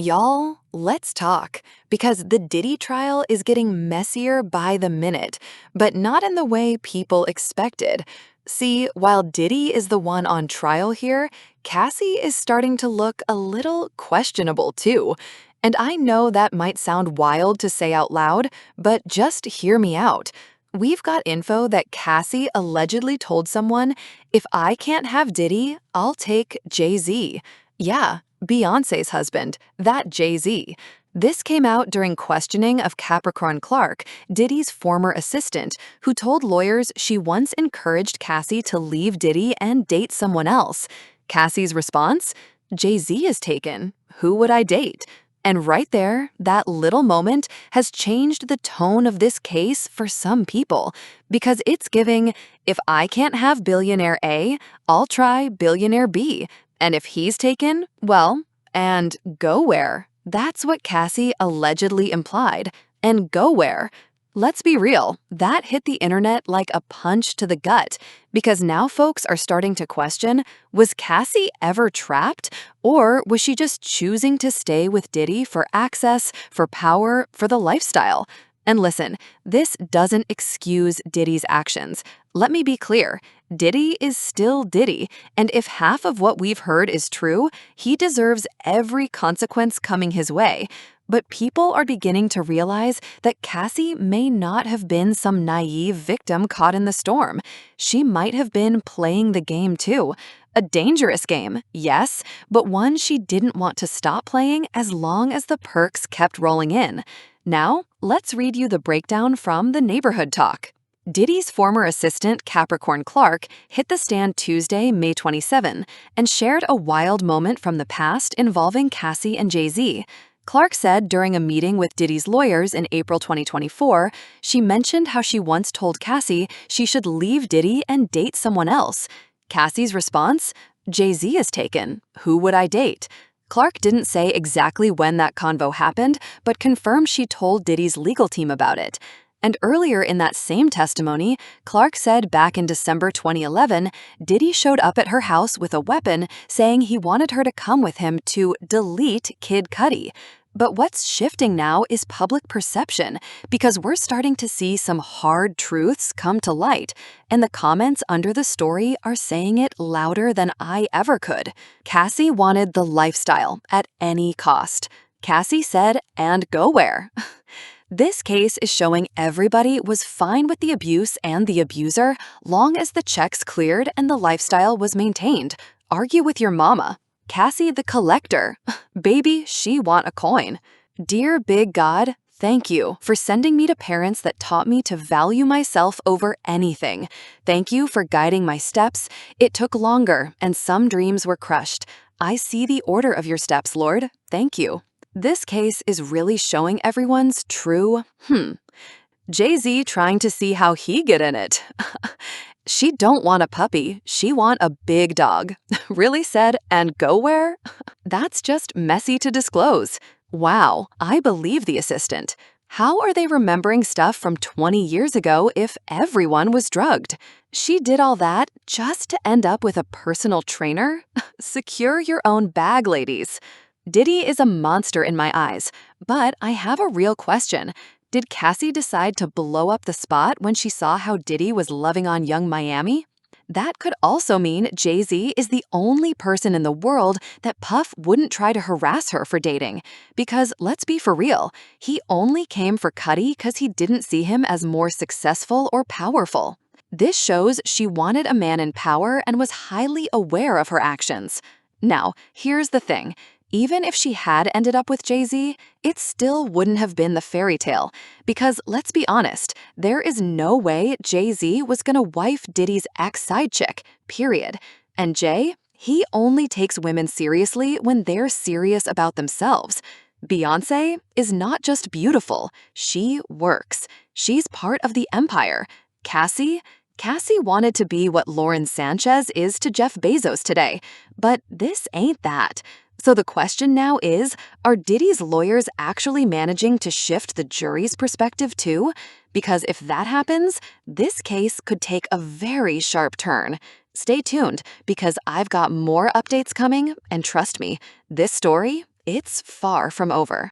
Y'all, let's talk, because the Diddy trial is getting messier by the minute, but not in the way people expected. See, while Diddy is the one on trial here, Cassie is starting to look a little questionable too. And I know that might sound wild to say out loud, but just hear me out. We've got info that Cassie allegedly told someone, if I can't have Diddy, I'll take JayZ. Yeah, Beyonce's husband, that JayZ. This came out during questioning of Capricorn Clark, Diddy's former assistant, who told lawyers she once encouraged Cassie to leave Diddy and date someone else. Cassie's response? JayZ is taken. Who would I date? And right there, that little moment has changed the tone of this case for some people, because it's giving, if I can't have billionaire A, I'll try billionaire B. And if he's taken, well, and go where? That's what Cassie allegedly implied. And go where? Let's be real, that hit the internet like a punch to the gut, because now folks are starting to question, was Cassie ever trapped, or was she just choosing to stay with Diddy for access, for power, for the lifestyle? And listen, this doesn't excuse Diddy's actions. Let me be clear, Diddy is still Diddy, and if half of what we've heard is true, he deserves every consequence coming his way. But people are beginning to realize that Cassie may not have been some naive victim caught in the storm. She might have been playing the game too. A dangerous game, yes, but one she didn't want to stop playing as long as the perks kept rolling in. Now, let's read you the breakdown from the Neighborhood Talk. Diddy's former assistant, Capricorn Clark, hit the stand Tuesday, May 27, and shared a wild moment from the past involving Cassie and JayZ. Clark said during a meeting with Diddy's lawyers in April 2024, she mentioned how she once told Cassie she should leave Diddy and date someone else. Cassie's response? JayZ is taken. Who would I date? Clark didn't say exactly when that convo happened, but confirmed she told Diddy's legal team about it. And earlier in that same testimony, Clark said back in December 2011, Diddy showed up at her house with a weapon, saying he wanted her to come with him to delete Kid Cudi. But what's shifting now is public perception, because we're starting to see some hard truths come to light, and the comments under the story are saying it louder than I ever could. Cassie wanted the lifestyle at any cost. Cassie said, and go where? This case is showing everybody was fine with the abuse and the abuser long as the checks cleared and the lifestyle was maintained. Argue with your mama. Cassie the collector. Baby, she want a coin. Dear big God, thank you for sending me to parents that taught me to value myself over anything. Thank you for guiding my steps. It took longer and some dreams were crushed. I see the order of your steps, Lord. Thank you. This case is really showing everyone's true, JayZ trying to see how he get in it. She don't want a puppy, she want a big dog. Really said, and go where? That's just messy to disclose. Wow, I believe the assistant. How are they remembering stuff from 20 years ago if everyone was drugged? She did all that just to end up with a personal trainer? Secure your own bag, ladies. Diddy is a monster in my eyes, but I have a real question. Did Cassie decide to blow up the spot when she saw how Diddy was loving on Young Miami? That could also mean JayZ is the only person in the world that Puff wouldn't try to harass her for dating. Because let's be for real, he only came for Cudi because he didn't see him as more successful or powerful. This shows she wanted a man in power and was highly aware of her actions. Now, here's the thing. Even if she had ended up with JayZ, it still wouldn't have been the fairy tale. Because let's be honest, there is no way JayZ was gonna wife Diddy's ex-side chick, period. And Jay, he only takes women seriously when they're serious about themselves. Beyonce is not just beautiful, she works. She's part of the empire. Cassie wanted to be what Lauren Sanchez is to Jeff Bezos today, but this ain't that. So the question now is, are Diddy's lawyers actually managing to shift the jury's perspective too? Because if that happens, this case could take a very sharp turn. Stay tuned, because I've got more updates coming, and trust me, this story, it's far from over.